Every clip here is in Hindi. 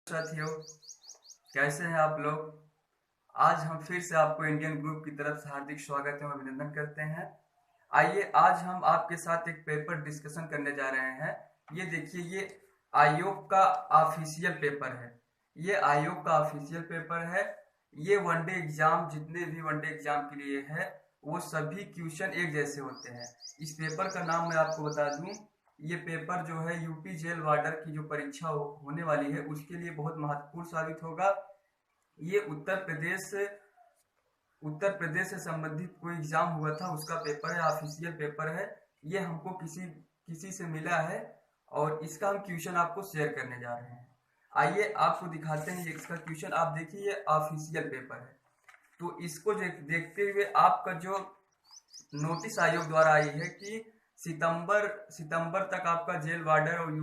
साथियों, कैसे हैं आप लोग। आज हम फिर से आपको इंडियन ग्रुप की तरफ से हार्दिक स्वागत एवं अभिनंदन करते हैं। आइए आज हम आपके साथ एक पेपर डिस्कशन करने जा रहे हैं। ये देखिए, ये आयोग का ऑफिशियल पेपर है। ये आयोग का ऑफिशियल पेपर है। ये वनडे एग्जाम, जितने भी वनडे एग्जाम के लिए है, वो सभी क्वेश्चन एक जैसे होते हैं। इस पेपर का नाम मैं आपको बता दूं, ये पेपर जो है यूपी जेल वार्डर की जो परीक्षा होने वाली है उसके लिए बहुत महत्वपूर्ण साबित होगा। ये उत्तर प्रदेश से संबंधित कोई एग्जाम हुआ था उसका पेपर है, ऑफिशियल पेपर है। ये हमको किसी किसी से मिला है और इसका हम क्वेश्चन आपको शेयर करने जा रहे हैं। आइए आपको दिखाते हैं। ये इसका क्वेश्चन आप देखिए, ये ऑफिशियल पेपर है। तो इसको देखते हुए आपका जो नोटिस आयोग द्वारा आई है कि सितंबर तक आपका जेल वार्डर और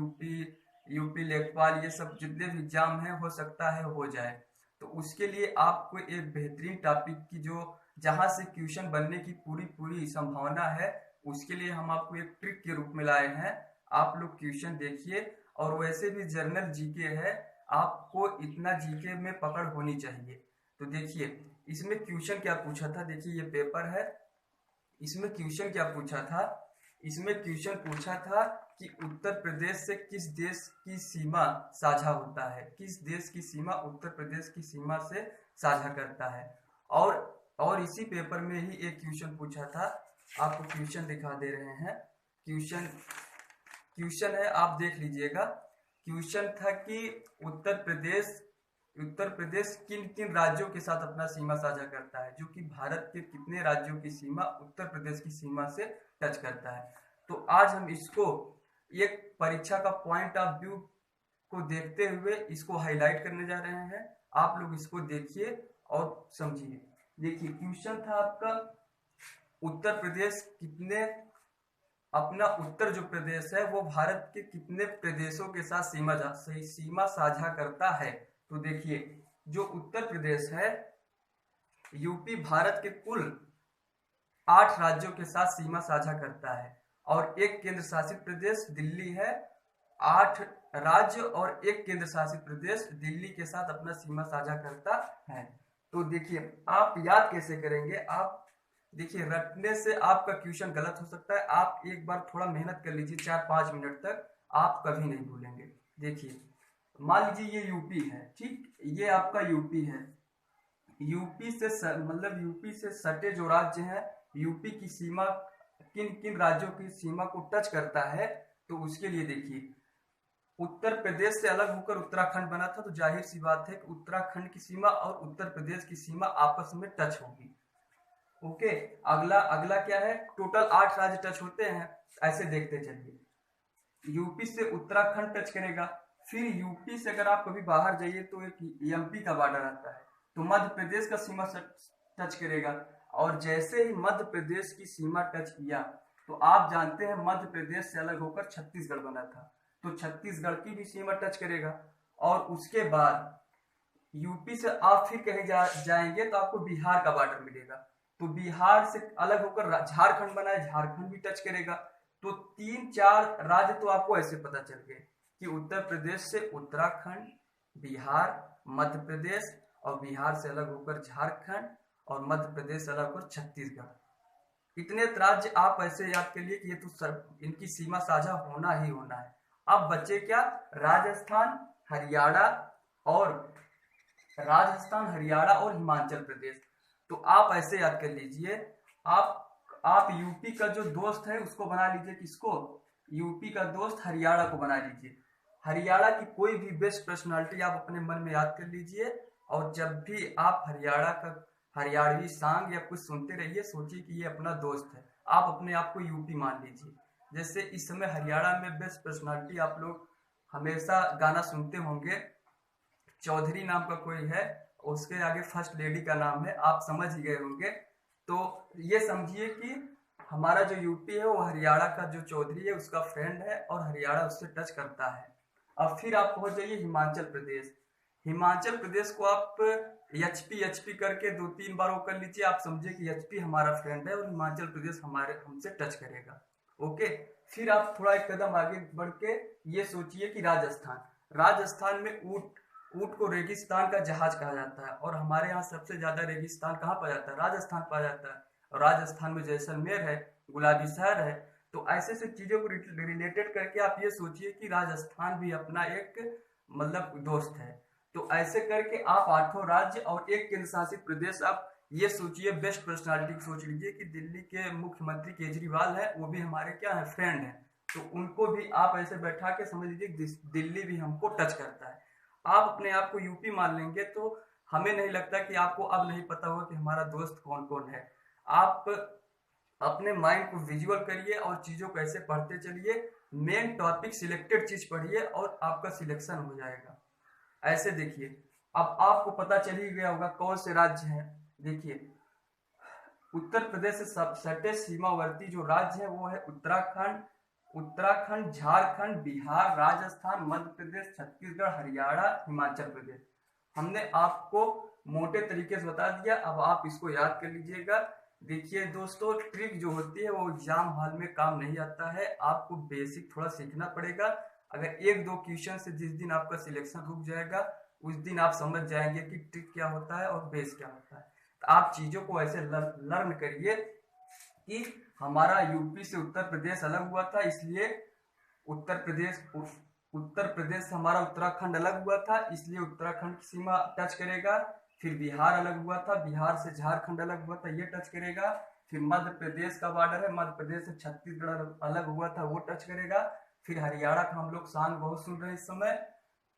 यूपी लेखपाल, ये सब जितने भी एग्जाम है हो सकता है हो जाए। तो उसके लिए आपको एक बेहतरीन टॉपिक की जो जहां से क्वेश्चन बनने की पूरी पूरी संभावना है, उसके लिए हम आपको एक ट्रिक के रूप में लाए हैं। आप लोग क्वेश्चन देखिए, और वैसे भी जनरल जीके है, आपको इतना जीके में पकड़ होनी चाहिए। तो देखिए इसमें क्वेश्चन क्या पूछा था। देखिए ये पेपर है, इसमें क्वेश्चन क्या पूछा था। इसमें क्वेश्चन पूछा था कि उत्तर प्रदेश से किस देश की सीमा साझा होता है, किस देश की सीमा उत्तर प्रदेश की सीमा से साझा करता है। और इसी पेपर में ही एक क्वेश्चन पूछा था। आपको क्वेश्चन दिखा दे रहे हैं। क्वेश्चन है, आप देख लीजिएगा। क्वेश्चन था कि उत्तर प्रदेश किन किन राज्यों के साथ अपना सीमा साझा करता है, जो कि भारत के कितने राज्यों की सीमा उत्तर प्रदेश की सीमा से टच करता है। तो आज हम इसको एक परीक्षा का पॉइंट ऑफ व्यू को देखते हुए इसको हाईलाइट करने जा रहे हैं। आप लोग इसको देखिए और समझिए। देखिए क्वेश्चन था आपका, उत्तर प्रदेश कितने अपना उत्तर जो प्रदेश है वो भारत के कितने प्रदेशों के साथ सीमा साझा करता है। तो देखिए जो उत्तर प्रदेश है, यूपी भारत के कुल 8 राज्यों के साथ सीमा साझा करता है, और एक केंद्र शासित प्रदेश दिल्ली है। 8 राज्य और एक केंद्र शासित प्रदेश दिल्ली के साथ अपना सीमा साझा करता है। तो देखिए आप याद कैसे करेंगे। आप देखिए रटने से आपका क्वेश्चन गलत हो सकता है। आप एक बार थोड़ा मेहनत कर लीजिए, 4-5 मिनट तक आप कभी नहीं भूलेंगे। देखिए मान लीजिए ये यूपी है, ठीक, ये आपका यूपी है। यूपी से सटे जो राज्य हैं, यूपी की सीमा किन किन राज्यों की सीमा को टच करता है। तो उसके लिए देखिए, उत्तर प्रदेश से अलग होकर उत्तराखंड बना था, तो जाहिर सी बात है कि उत्तराखंड की सीमा और उत्तर प्रदेश की सीमा आपस में टच होगी। ओके, अगला अगला क्या है, टोटल 8 राज्य टच होते हैं। ऐसे देखते चलिए, यूपी से उत्तराखंड टच करेगा। फिर यूपी से अगर आप कभी बाहर जाइए तो एक एमपी का बॉर्डर आता है, तो मध्य प्रदेश का सीमा टच करेगा। और जैसे ही मध्य प्रदेश की सीमा टच किया, तो आप जानते हैं मध्य प्रदेश से अलग होकर छत्तीसगढ़ बना था, तो छत्तीसगढ़ की भी सीमा टच करेगा। और उसके बाद यूपी से आप फिर कहीं जाएंगे तो आपको बिहार का बॉर्डर मिलेगा, तो बिहार से अलग होकर झारखंड बना है, झारखंड भी टच करेगा। तो 3-4 राज्य तो आपको ऐसे पता चल गए कि उत्तर प्रदेश से उत्तराखंड, बिहार, मध्य प्रदेश, और बिहार से अलग होकर झारखंड, और मध्य प्रदेश से अलग होकर छत्तीसगढ़। इतने राज्य आप ऐसे याद कर लिए कि ये तो इनकी सीमा साझा होना ही होना है। अब बचे क्या, राजस्थान, हरियाणा और हिमाचल प्रदेश। तो आप ऐसे याद कर लीजिए, आप यूपी का जो दोस्त है उसको बना लीजिए, किसको, यूपी का दोस्त हरियाणा को बना लीजिए। हरियाणा की कोई भी बेस्ट पर्सनालिटी आप अपने मन में याद कर लीजिए, और जब भी आप हरियाणवी सॉन्ग या कुछ सुनते रहिए, सोचिए कि ये अपना दोस्त है। आप अपने आप को यूपी मान लीजिए। जैसे इस समय हरियाणा में बेस्ट पर्सनालिटी आप लोग हमेशा गाना सुनते होंगे, चौधरी नाम का कोई है, उसके आगे फर्स्ट लेडी का नाम है, आप समझ ही गए होंगे। तो ये समझिए कि हमारा जो यूपी है वो हरियाणा का जो चौधरी है उसका फ्रेंड है, और हरियाणा उससे टच करता है। अब फिर आप पहुंच जाइए हिमाचल प्रदेश। हिमाचल प्रदेश को आप एचपी करके 2-3 बार वो कर लीजिए, आप समझिए कि एचपी हमारा फ्रेंड है और हिमाचल प्रदेश हमसे टच करेगा। ओके, फिर आप थोड़ा एक कदम आगे बढ़ के ये सोचिए कि राजस्थान में ऊंट को रेगिस्तान का जहाज कहा जाता है, और हमारे यहाँ सबसे ज्यादा रेगिस्तान कहाँ पाया जाता है? राजस्थान पाया जाता है, और राजस्थान में जैसलमेर है, गुलाबी शहर है। तो ऐसे ऐसे चीजों को रिलेटेड करके आप ये सोचिए कि राजस्थान भी अपना एक मतलब दोस्त है। तो ऐसे करके आप 8 राज्य और एक केंद्र शासित प्रदेश, आप ये सोचिए, बेस्ट पर्सनालिटी सोच लीजिए कि दिल्ली के मुख्यमंत्री केजरीवाल है, वो भी हमारे क्या है, फ्रेंड है। तो उनको भी आप ऐसे बैठा के समझ लीजिए दिल्ली भी हमको टच करता है। आप अपने आप को यूपी मान लेंगे तो हमें नहीं लगता कि आपको अब नहीं पता होगा कि हमारा दोस्त कौन कौन है। आप अपने माइंड को विजुअल करिए और चीजों को ऐसे पढ़ते चलिए, मेन टॉपिक सिलेक्टेड चीज पढ़िए और आपका सिलेक्शन हो जाएगा। ऐसे देखिए, अब आपको पता चल ही गया होगा कौन से राज्य हैं। देखिए, उत्तर प्रदेश से सटे सीमावर्ती जो राज्य है वो है उत्तराखंड, झारखंड, बिहार, राजस्थान, मध्य प्रदेश, छत्तीसगढ़, हरियाणा, हिमाचल प्रदेश। हमने आपको मोटे तरीके से बता दिया, अब आप इसको याद कर लीजिएगा। देखिए दोस्तों, ट्रिक जो होती है वो एग्जाम हॉल में काम नहीं आता है, आपको बेसिक थोड़ा सीखना पड़ेगा। अगर एक दो क्वेश्चन से जिस दिन आपका सिलेक्शन रुक जाएगा, उस दिन आप समझ जाएंगे कि ट्रिक क्या होता है और बेस क्या होता है। तो आप चीजों को ऐसे लर्न करिए कि हमारा यूपी से उत्तर प्रदेश अलग हुआ था, इसलिए उत्तर प्रदेश से हमारा उत्तराखंड अलग हुआ था, इसलिए उत्तराखंड की सीमा टच करेगा। फिर बिहार अलग हुआ था, बिहार से झारखंड अलग हुआ था, ये टच करेगा। फिर मध्य प्रदेश का बॉर्डर है, मध्य प्रदेश से छत्तीसगढ़ अलग हुआ था, वो टच करेगा। फिर हरियाणा का हम लोग सॉन्ग बहुत सुन रहे हैं इस समय,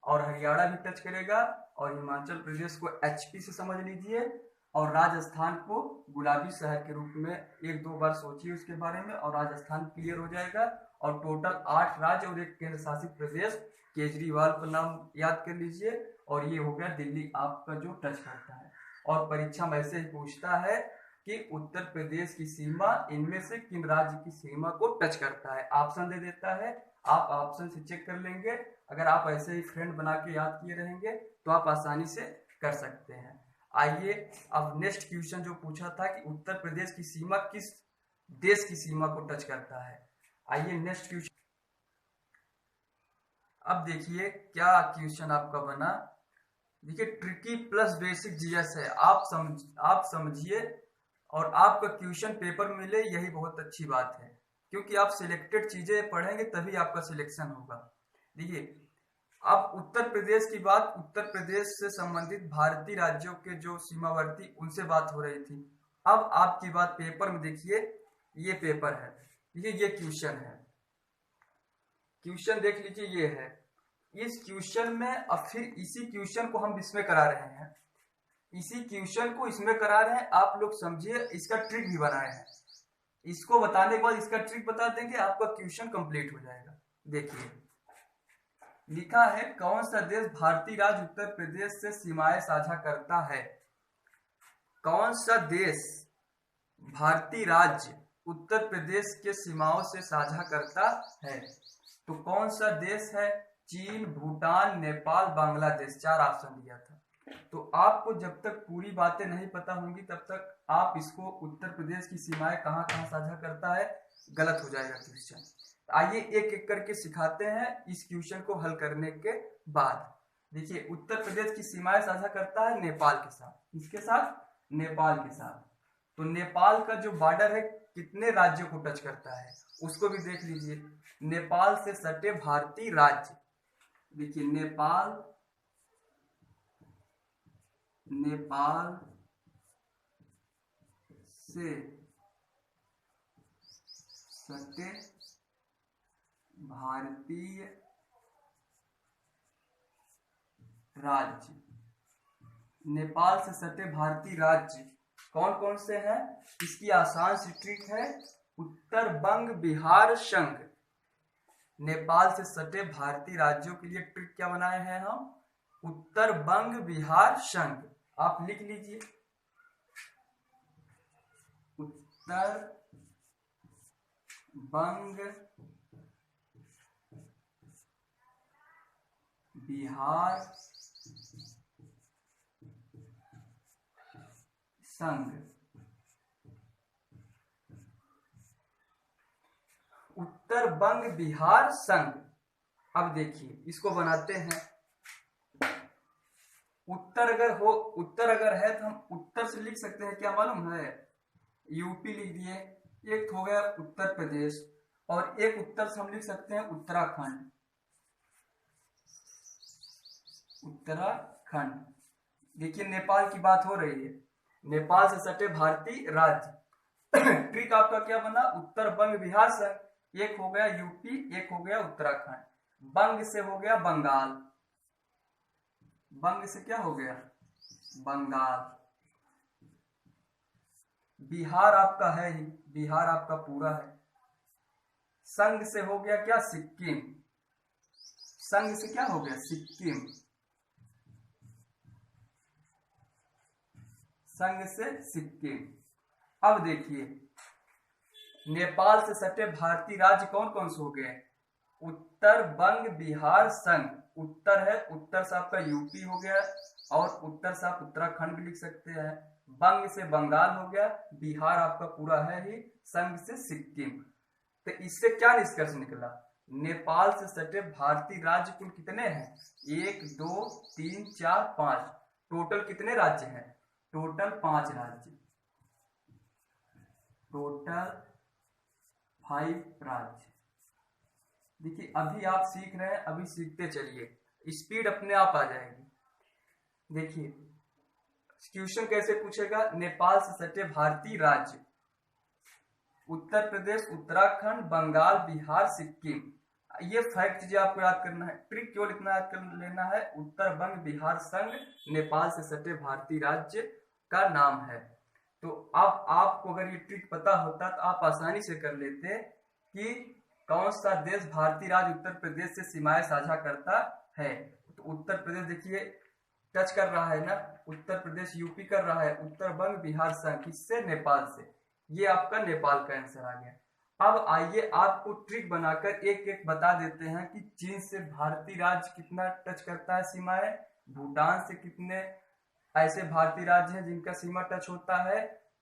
और हरियाणा भी टच करेगा। और हिमाचल प्रदेश को एचपी से समझ लीजिए, और राजस्थान को गुलाबी शहर के रूप में एक दो बार सोचिए उसके बारे में, और राजस्थान क्लियर हो जाएगा। और टोटल 8 राज्य और एक केंद्र शासित प्रदेश, केजरीवाल का नाम याद कर लीजिए, और ये हो गया दिल्ली आपका जो टच करता है। और परीक्षा में ऐसे ही पूछता है कि उत्तर प्रदेश की सीमा इनमें से किन राज्य की सीमा को टच करता है, ऑप्शन दे देता है। आप ऑप्शन से चेक कर लेंगे, अगर आप ऐसे ही फ्रेंड बना के याद किए रहेंगे तो आप आसानी से कर सकते हैं। आइए, अब नेक्स्ट क्वेश्चन जो पूछा था कि उत्तर प्रदेश की सीमा किस देश की सीमा को टच करता है। आइए नेक्स्ट क्वेश्चन, अब देखिए क्या क्वेश्चन आपका बना। देखिए, ट्रिकी प्लस बेसिक जीएस है, आप समझिए, और आपका क्वेश्चन पेपर मिले यही बहुत अच्छी बात है, क्योंकि आप सिलेक्टेड चीजें पढ़ेंगे तभी आपका सिलेक्शन होगा। देखिए, अब उत्तर प्रदेश की बात, उत्तर प्रदेश से संबंधित भारतीय राज्यों के जो सीमावर्ती उनसे बात हो रही थी। अब आपकी बात पेपर में, देखिए ये पेपर है, ये क्वेश्चन है, क्वेश्चन देख लीजिए, ये है। इस क्वेश्चन में अब फिर इसी क्वेश्चन को हम इसमें करा रहे हैं, इसी क्वेश्चन को इसमें करा रहे हैं। आप लोग समझिए, इसका ट्रिक भी बनाए हैं, इसको बताने के बाद इसका ट्रिक बता देंगे, आपका क्वेश्चन कंप्लीट हो जाएगा। देखिए, लिखा है कौन सा देश भारतीय राज्य उत्तर प्रदेश से सीमाएं साझा करता है। कौन सा देश भारतीय राज्य उत्तर प्रदेश के सीमाओं से साझा करता है। तो कौन सा देश है? चीन, भूटान, नेपाल, बांग्लादेश, 4 ऑप्शन दिया था। तो आपको जब तक पूरी बातें नहीं पता होंगी तब तक आप इसको उत्तर प्रदेश की सीमाएं कहां कहां साझा करता है गलत हो जाएगा क्वेश्चन। आइए एक एक करके सिखाते हैं इस क्वेश्चन को हल करने के बाद। देखिए, उत्तर प्रदेश की सीमाएं साझा करता है नेपाल के साथ, किसके साथ? नेपाल के साथ। तो नेपाल का जो बॉर्डर है कितने राज्यों को टच करता है उसको भी देख लीजिए। नेपाल से सटे भारतीय राज्य, देखिए नेपाल से सटे भारतीय राज्य, नेपाल से सटे भारतीय राज्य कौन कौन से हैं? इसकी आसान सी ट्रिक है, उत्तर बंग, बिहार, संघ। नेपाल से सटे भारतीय राज्यों के लिए ट्रिक क्या बनाए हैं हम? उत्तर बंग, बिहार, संघ। आप लिख लीजिए, उत्तर बंग, बिहार, संघ। उत्तर बंग, बिहार, संघ। अब देखिए इसको बनाते हैं। उत्तर अगर है तो हम उत्तर से लिख सकते हैं, क्या मालूम है? यूपी लिख दिए, एक हो गया उत्तर प्रदेश, और एक उत्तर से हम लिख सकते हैं उत्तराखंड। उत्तराखंड। देखिए नेपाल की बात हो रही है, नेपाल से सटे भारतीय राज्य। ट्रिक आपका क्या बना? उत्तर बंग बिहार संघ, एक हो गया यूपी, एक हो गया उत्तराखंड। बंग से हो गया बंगाल, बंग से क्या हो गया? बंगाल। बिहार आपका है ही, बिहार आपका पूरा है। संघ से हो गया क्या? सिक्किम। संघ से क्या हो गया? सिक्किम। संघ से सिक्किम। अब देखिए, नेपाल से सटे भारतीय राज्य कौन कौन से हो गए? उत्तर बंग बिहार संघ। उत्तर है, उत्तर से आपका यूपी हो गया, और उत्तर से आप उत्तराखंड भी लिख सकते हैं। बंग से बंगाल हो गया, बिहार आपका पूरा है ही, संघ से सिक्किम। तो इससे क्या निष्कर्ष निकला? नेपाल से सटे भारतीय राज्य कुल कितने हैं? 1 2 3 4 5। टोटल कितने राज्य हैं? टोटल 5 राज्य, टोटल 5 राज्य। देखिए अभी आप सीख रहे हैं, अभी सीखते चलिए, स्पीड अपने आप आ जाएगी। देखिए क्वेश्चन कैसे पूछेगा? नेपाल से सटे भारतीय राज्य, उत्तर प्रदेश, उत्तराखंड, बंगाल, बिहार, सिक्किम। ये फैक्ट चीजें आपको याद करना है। ट्रिक केवल इतना याद कर लेना है, उत्तर बंग बिहार संघ नेपाल से सटे भारतीय राज्य का नाम है। तो अब आपको अगर ये ट्रिक पता होता तो आप आसानी से कर लेते कि कौन सा देश भारतीय राज्य उत्तर प्रदेश से सीमाएं साझा करता है। तो उत्तर प्रदेश देखिए टच कर रहा है ना, उत्तर प्रदेश यूपी कर रहा है, उत्तर बंग बिहार संघ किससे? नेपाल से। ये आपका नेपाल का आंसर आ गया। अब आइए आपको ट्रिक बनाकर एक एक बता देते हैं कि चीन से भारतीय राज्य कितना टच करता है सीमाएं, भूटान से कितने ऐसे भारतीय राज्य हैं जिनका सीमा टच होता है,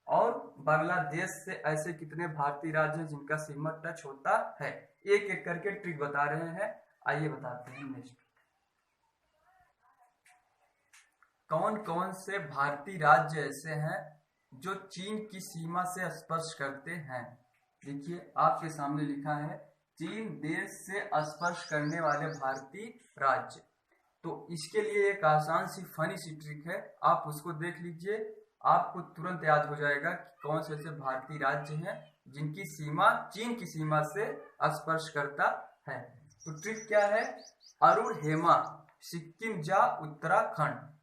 और बांग्लादेश से ऐसे कितने भारतीय राज्य हैं जिनका सीमा टच होता है। एक एक करके ट्रिक बता रहे हैं, आइए बताते हैं। नेक्स्ट, कौन कौन से भारतीय राज्य ऐसे हैं जो चीन की सीमा से स्पर्श करते हैं? देखिए आपके सामने लिखा है चीन देश से स्पर्श करने वाले भारतीय राज्य। तो इसके लिए एक आसान सी फनी सी ट्रिक है, आप उसको देख लीजिए, आपको तुरंत याद हो जाएगा कि कौन से ऐसे भारतीय राज्य हैं जिनकी सीमा चीन की सीमा से स्पर्श करता है। तो ट्रिक क्या है? अरुण हेमा, सिक्किम जा उत्तराखंड।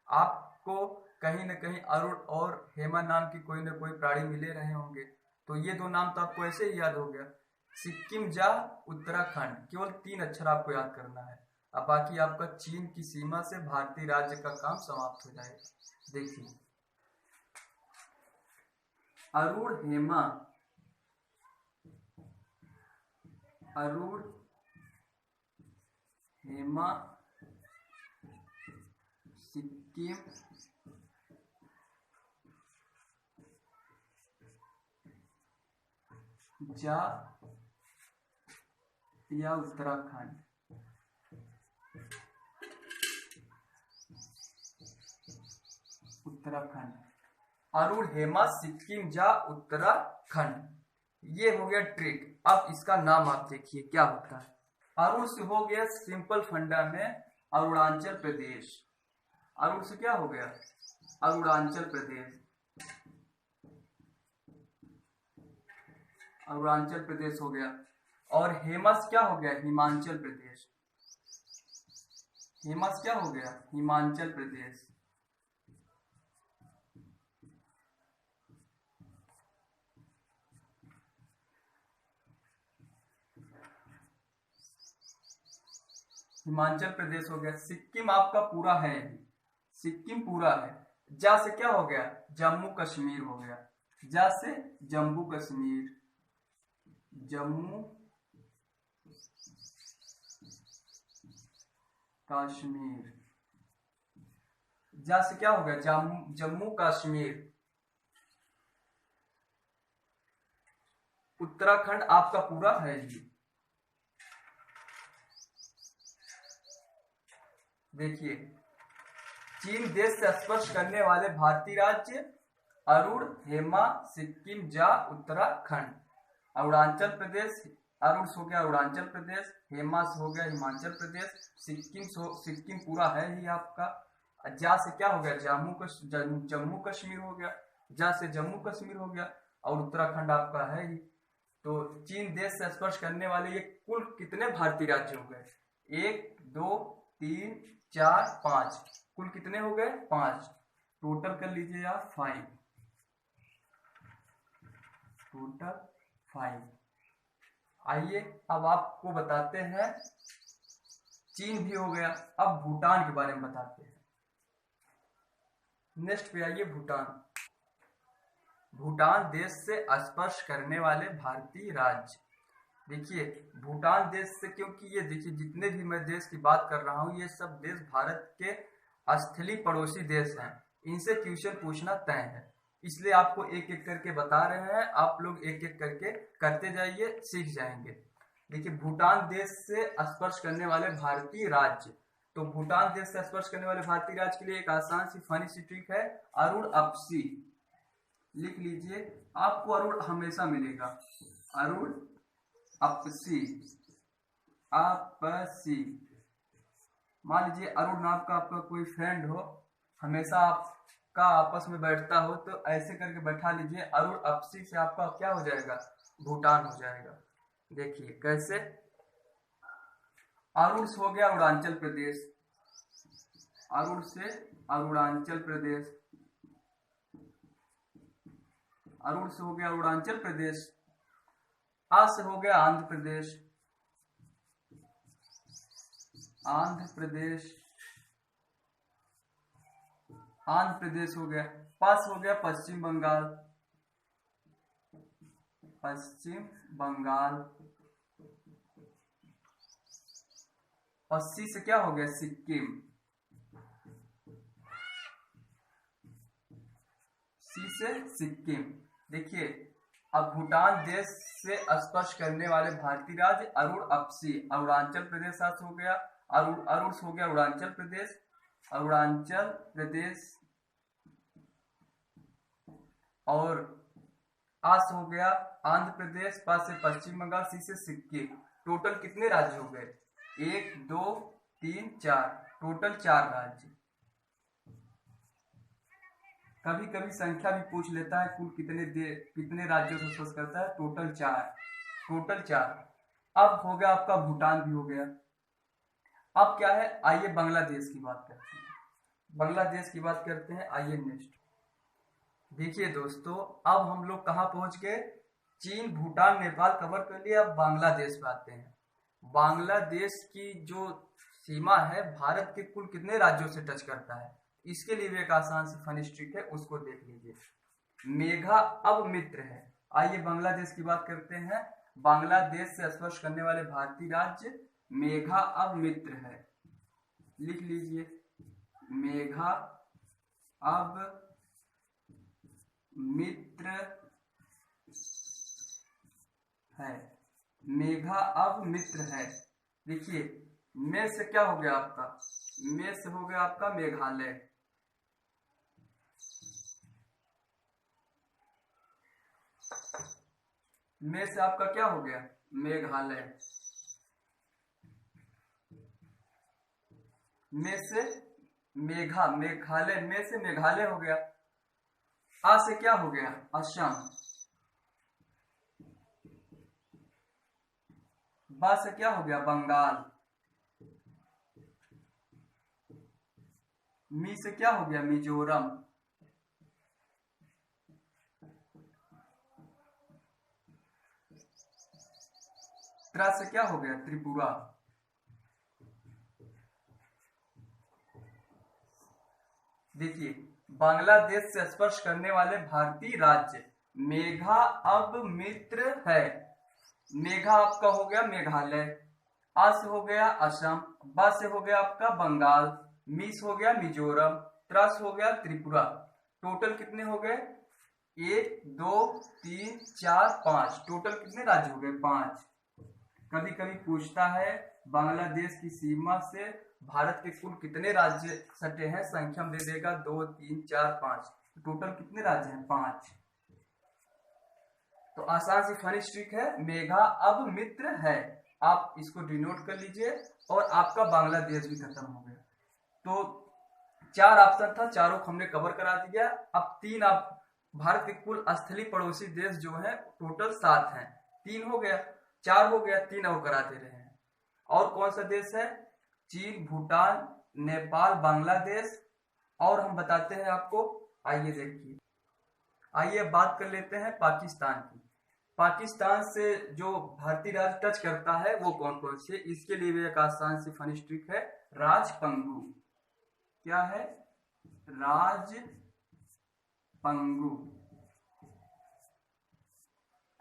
आपको कहीं न कहीं अरुण और हेमा नाम की कोई न कोई प्राणी मिले रहे होंगे, तो ये दो नाम तो आपको ऐसे ही याद हो गया। सिक्किम जा उत्तराखंड, केवल 3 अक्षर आपको याद करना है। अब बाकी आपका चीन की सीमा से भारतीय राज्य का काम समाप्त हो जाएगा। देखिए अरुण हेमा, अरुण हेमा सिक्किम जा या उत्तराखंड। उत्तराखंड, अरुण हेमा सिक्किम जा उत्तराखंड, ये हो गया ट्रिक। अब इसका नाम आप देखिए क्या होता है। अरुण से हो गया सिंपल फंडा में अरुणाचल प्रदेश। अरुण से क्या हो गया? अरुणाचल प्रदेश। अरुणाचल प्रदेश हो गया। और हेमस क्या हो गया? हिमाचल प्रदेश। हेमस क्या हो गया? हिमाचल प्रदेश। हिमाचल प्रदेश हो गया। सिक्किम आपका पूरा है, सिक्किम पूरा है। जा से क्या हो गया? जम्मू कश्मीर हो गया। जा से जम्मू कश्मीर, जम्मू कश्मीर। जा से क्या हो गया? जम्मू कश्मीर। उत्तराखंड आपका पूरा है जी। देखिए चीन देश से स्पर्श करने वाले भारतीय राज्य अरुण, हेमा, सिक्किम, जा, उत्तराखंड। अरुणाचल प्रदेश, अरुण हो गया अरुणाचल प्रदेश, हेमास हो गया हिमाचल प्रदेश, सिक्किम पूरा है ही आपका। जा से क्या हो गया जम्मू कश्मीर हो गया, जा से जम्मू कश्मीर हो गया, और उत्तराखंड आपका है ही। तो चीन देश से स्पर्श करने वाले ये कुल कितने भारतीय राज्य हो गए? 1 2 3 4 5, कुल कितने हो गए? 5। टोटल कर लीजिए आप 5, टोटल 5। आइए अब आपको बताते हैं, चीन भी हो गया, अब भूटान के बारे में बताते हैं। नेक्स्ट पे आइए भूटान। भूटान देश से स्पर्श करने वाले भारतीय राज्य। देखिए भूटान देश से, क्योंकि ये देखिए जितने भी मैं देश की बात कर रहा हूँ ये सब देश भारत के स्थलीय पड़ोसी देश हैं, इनसे क्वेश्चन पूछना तय है, इसलिए आपको एक एक करके बता रहे हैं। आप लोग एक एक करके करते जाइए, सीख जाएंगे। देखिए भूटान देश से स्पर्श करने वाले भारतीय राज्य, तो भूटान देश से स्पर्श करने वाले भारतीय राज्य के लिए एक आसान सी फनी सी ट्रिक है, अरुण अपसी। लिख लीजिए, आपको अरुण हमेशा मिलेगा, अरुण अपसी, आपसी। मान लीजिए अरुण नाम का आपका कोई फ्रेंड हो, हमेशा आपका आपस में बैठता हो, तो ऐसे करके बैठा लीजिए, अरुण अपसी से आपका क्या हो जाएगा? भूटान हो जाएगा। देखिए कैसे, अरुण से हो गया अरुणाचल प्रदेश, अरुण से अरुणाचल प्रदेश, अरुण से हो गया अरुणाचल प्रदेश। आ से हो गया आंध्र प्रदेश, आंध्र प्रदेश, आंध्र प्रदेश हो गया। पास हो गया पश्चिम बंगाल, पश्चिम बंगाल। और सी से क्या हो गया? सिक्किम, सी से सिक्किम। देखिए अब भूटान देश से स्पर्श करने वाले भारतीय राज्य अरुण अपसी, अरुणाचल प्रदेश साथ हो गया, अरुण हो गया अरुणाचल प्रदेश, अरुणाचल प्रदेश, और आस हो गया आंध्र प्रदेश, पास से पश्चिम बंगाल, सी से सिक्किम। टोटल कितने राज्य हो गए? 1 2 3 4, टोटल 4 राज्य। कभी कभी संख्या भी पूछ लेता है, कुल कितने राज्यों से स्पर्श करता है? Total 4, total 4। अब हो गया आपका भूटान भी हो गया। अब क्या है, आइए बांग्लादेश की बात करते हैं, बांग्लादेश की बात करते हैं। आइए नेक्स्ट देखिए दोस्तों, अब हम लोग कहाँ पहुंच गए? चीन, भूटान, नेपाल कवर कर लिया, अब बांग्लादेश पे आते हैं। बांग्लादेश की जो सीमा है भारत के कुल कितने राज्यों से टच करता है? इसके लिए भी एक आसान सी फनी ट्रिक है, उसको देख लीजिए। मेघा अब मित्र है। आइए बांग्लादेश की बात करते हैं। बांग्लादेश से स्पर्श करने वाले भारतीय राज्य मेघा अब मित्र है। लिख लीजिए, मेघा अब मित्र है, मेघा अब मित्र है। देखिए में से क्या हो गया आपका? में से हो गया आपका मेघालय, में से आपका क्या हो गया? मेघालय, में से मेघालय, में से मेघालय हो गया। आ से क्या हो गया? असम, बा से क्या हो गया? बंगाल, मी से क्या हो गया? मिजोरम, त्रा से क्या हो गया? त्रिपुरा। देखिए बांग्लादेश से स्पर्श करने वाले भारतीय राज्य मेघा अब मित्र है। मेघा आपका हो गया मेघालय, आ से हो गया असम, बा से हो गया आपका बंगाल, मी से हो गया मिजोरम, त्रा से हो गया त्रिपुरा। टोटल कितने हो गए? 1 2 3 4 5, टोटल कितने राज्य हो गए? 5। कभी कभी पूछता है बांग्लादेश की सीमा से भारत के कुल कितने राज्य सटे हैं, संख्या में दे देगा 2 3 4 5, टोटल कितने राज्य हैं, 5। तो आसान सी फनी ट्रिक है, मेघा अब मित्र है, आप इसको डिनोट कर लीजिए और आपका बांग्लादेश भी खत्म हो गया। तो 4 ऑप्शन था, चारों हमने कवर करा दिया। अब 3 आप भारत के कुल स्थलीय पड़ोसी देश जो है टोटल 7 हैं, 3 हो गया, 4 हो गया, 3 और करा दे रहे हैं। और कौन सा देश है, चीन, भूटान, नेपाल, बांग्लादेश, और हम बताते हैं आपको। आइए देखिए, आइए बात कर लेते हैं पाकिस्तान की। पाकिस्तान से जो भारतीय राज्य टच करता है वो कौन कौन से, इसके लिए भी एक आसान सी फनी ट्रिक है, राजपंगु। क्या है, राजपंगु।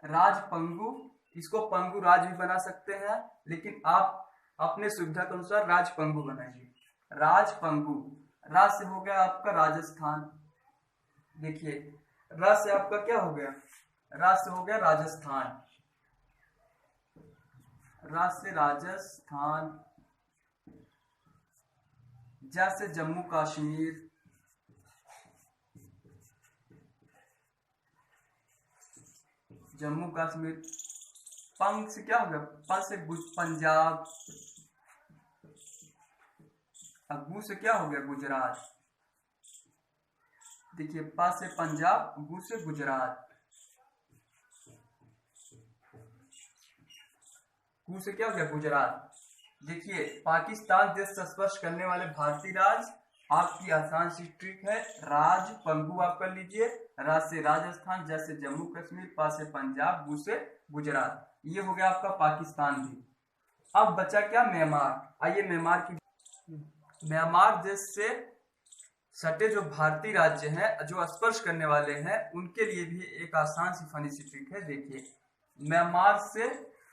राजपंगु, इसको पंगु राज भी बना सकते हैं, लेकिन आप अपने सुविधा के अनुसार राजपंगु बनाइए। राजपंगु, राज से हो गया आपका राजस्थान, देखिए राज से आपका क्या हो गया, राज से हो गया राजस्थान, राज से राजस्थान, जैसे जम्मू कश्मीर, जम्मू कश्मीर। पंग से क्या हो गया, प से पंजाब, गु से क्या हो गया, गुजरात, देखिए प से पंजाब, गु से गुजरात, गु से क्या हो गया, गुजरात। देखिए पाकिस्तान देश से स्पर्श करने वाले भारतीय राज्य, आपकी आसान सी ट्रिक है, राज पंगु आप कर लीजिए। राज से राजस्थान, जैसे जम्मू कश्मीर, पा से पंजाब, गु से गुजरात, ये हो गया आपका पाकिस्तान भी। अब बचा क्या, म्यांमार। आइए म्यांमार की, म्यांमार देश से सटे जो भारतीय राज्य हैं जो स्पर्श करने वाले हैं, उनके लिए भी एक आसान सी फनी सी ट्रिक है। देखिए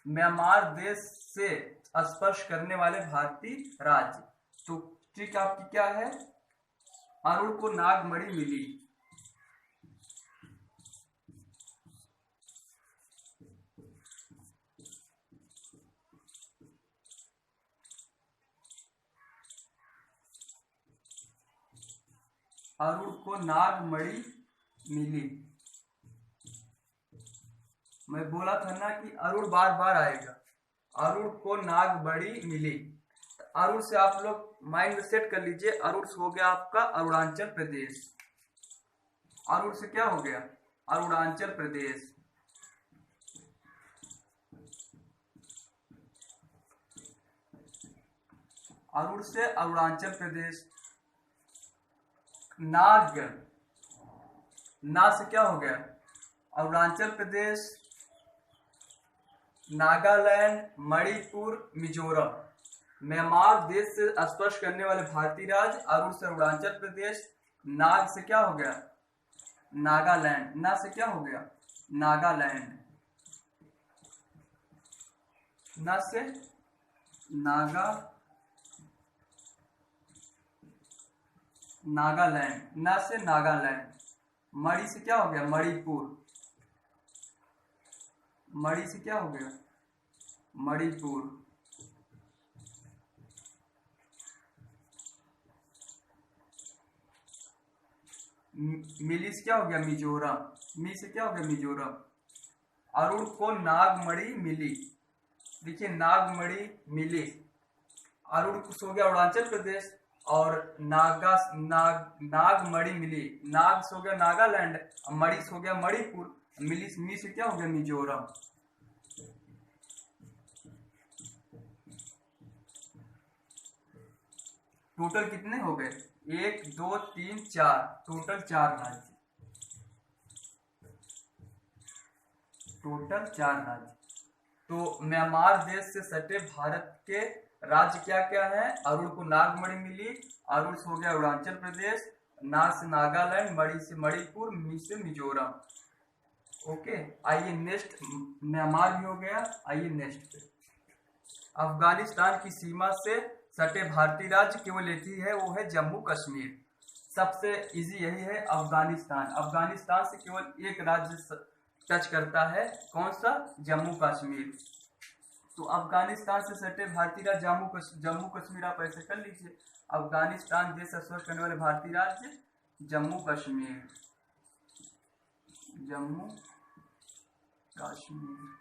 म्यांमार देश से स्पर्श करने वाले भारतीय राज्य, तो ट्रिक आपकी क्या है, अरुण को नागमणि मिली, अरुण को नागमणि मिली। मैं बोला था ना कि अरुण बार बार आएगा, अरुण को नागमणि मिली। अरुण से आप लोग माइंड में सेट कर लीजिए, अरुण से हो गया आपका अरुणाचल प्रदेश, अरुण से क्या हो गया, अरुणाचल प्रदेश। अरुण से अरुणाचल प्रदेश। नाग, ना से क्या हो गया, अरुणाचल प्रदेश, नागालैंड, मणिपुर, मिजोरम। म्यांमार देश से स्पर्श करने वाले भारतीय राज्य, अरुण से अरुणाचल प्रदेश, नाग से क्या हो गया, नागालैंड, ना से क्या हो गया, नागालैंड, ना से नागालैंड, ना से नागालैंड। मणि से क्या हो गया, मणिपुर, मणि से क्या हो गया, मणिपुर। मिली से क्या हो गया, मिजोरम, मी से क्या हो गया, मिजोरम। अरुण को नागमणि मिली, देखिए नागमणि मिली, अरुण को हो गया अरुणाचल प्रदेश, और नागमणि मिली, नाग से हो गया नागालैंड, मणि से हो गया मणिपुर, मिली मी से क्या हो गया, मिजोरम। टोटल कितने हो गए, 1 2 3 4, टोटल 4 राज्य, टोटल 4 राज्य। तो म्यांमार देश से सटे भारत के राज्य क्या क्या है, अरुण को नागमणि मिली, अरुण से हो गया अरुणाचल प्रदेश, नाग से नागालैंड, मणि से मणिपुर, मी से मिजोरम। ओके, आइए नेक्स्ट, म्यांमार भी हो गया। आइए नेक्स्ट पे, अफगानिस्तान की सीमा से सटे भारतीय राज्य केवल एक ही है, वो है जम्मू कश्मीर। सबसे इजी यही है, अफगानिस्तान। अफगानिस्तान से केवल एक राज्य टच करता है, कौन सा, जम्मू कश्मीर। तो अफगानिस्तान से सटे भारतीय राज्य जम्मू कश्मीर आप ऐसे कर लीजिए। अफगानिस्तान देश से सर्व करने वाले भारतीय राज्य जम्मू कश्मीर, जम्मू कश्मीर।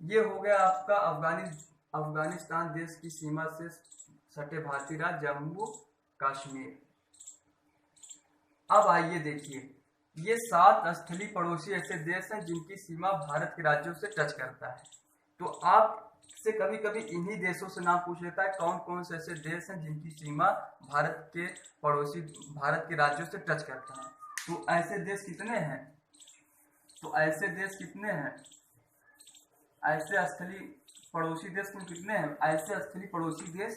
ये हो गया आपका अफगानिस्तान देश की सीमा से सटे भारतीय राज्य जम्मू कश्मीर। अब आइए देखिए, ये 7 स्थलीय पड़ोसी ऐसे देश हैं जिनकी सीमा भारत के राज्यों से टच करता है। तो आप से कभी कभी इन्हीं देशों से नाम पूछ लेता है कौन कौन से ऐसे देश हैं जिनकी सीमा भारत के पड़ोसी भारत के राज्यों से टच करता है। तो ऐसे देश कितने हैं? ऐसे स्थलीय पड़ोसी देश कुल कितने हैं? ऐसे स्थलीय पड़ोसी देश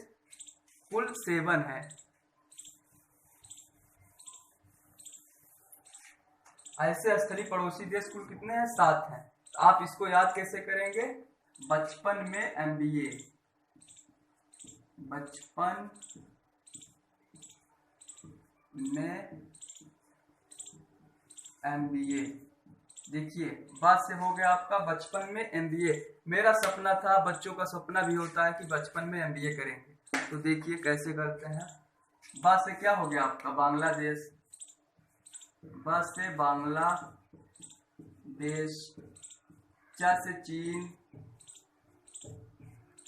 कुल 7 हैं। ऐसे स्थलीय पड़ोसी देश कुल कितने हैं? 7 हैं। तो आप इसको याद कैसे करेंगे? बचपन में MBA, बचपन में MBA। देखिए बात से हो गया आपका बचपन में MBA। मेरा सपना था, बच्चों का सपना भी होता है कि बचपन में MBA करेंगे। तो देखिए कैसे करते हैं। बात से क्या हो गया आपका बांग्लादेश, बात से बांग्लादेश, चा से चीन,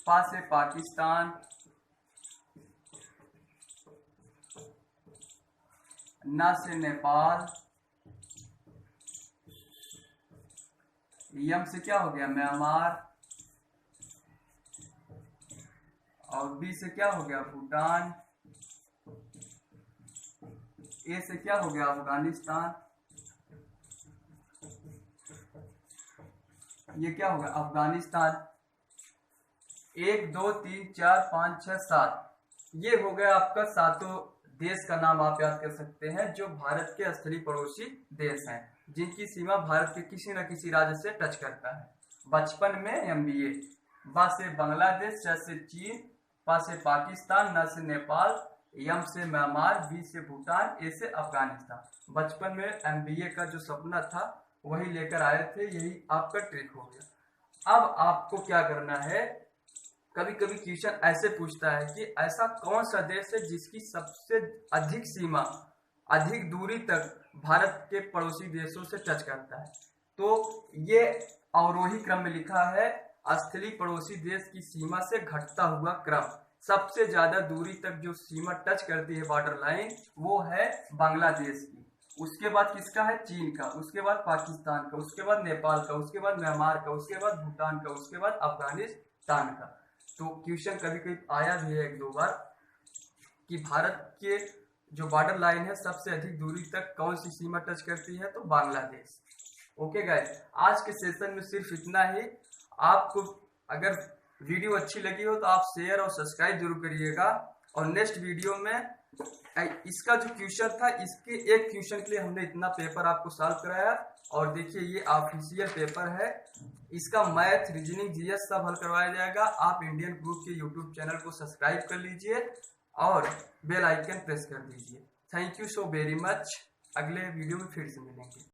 पा से पाकिस्तान, ना से नेपाल, यम से क्या हो गया म्यांमार, और बी से क्या हो गया भूटान, ए से क्या हो गया अफगानिस्तान, ये क्या हो गया अफगानिस्तान। 1 2 3 4 5 6 7 ये हो गया आपका 7 देश का नाम आप याद कर सकते हैं जो भारत के स्थलीय पड़ोसी देश हैं जिनकी सीमा भारत के किसी न किसी राज्य से टच करता है। बचपन में MBA, बा से बांग्लादेश, च से चीन, पा से पाकिस्तान, न से नेपाल, यम से म्यांमार, बी से भूटान, ए से अफगानिस्तान। बचपन में MBA का जो सपना था वही लेकर आए थे, यही आपका ट्रिक हो गया। अब आपको क्या करना है, कभी कभी क्वेश्चन ऐसे पूछता है कि ऐसा कौन सा देश है जिसकी सबसे अधिक सीमा अधिक दूरी तक भारत के पड़ोसी देशों से टच करता है। तो ये अवरोही क्रम में लिखा है, स्थलीय पड़ोसी देश की सीमा से घटता हुआ क्रम। सबसे ज्यादा दूरी तक जो सीमा टच करती है बॉर्डर लाइन वो है बांग्लादेश की, उसके बाद किसका है चीन का, उसके बाद पाकिस्तान का, उसके बाद नेपाल का, उसके बाद म्यांमार का, उसके बाद भूटान का, उसके बाद अफगानिस्तान का। तो क्वेश्चन कभी कभी आया भी है 1-2 बार कि भारत के जो बॉर्डर लाइन है सबसे अधिक दूरी तक कौन सी सीमा टच करती है, तो बांग्लादेश। ओके गाइस, आज के सेशन में सिर्फ इतना ही। आपको अगर वीडियो अच्छी लगी हो तो आप शेयर और सब्सक्राइब जरूर करिएगा। और नेक्स्ट वीडियो में इसका जो क्वेश्चन था, इसके एक क्वेश्चन के लिए हमने इतना पेपर आपको सॉल्व कराया। और देखिए ये ऑफिशियल पेपर है, इसका मैथ, रीजनिंग, GS सब हल करवाया जाएगा। आप इंडियन ग्रुप के यूट्यूब चैनल को सब्सक्राइब कर लीजिए और बेल आइकन प्रेस कर दीजिए। Thank you so very much. अगले वीडियो में फिर से मिलेंगे।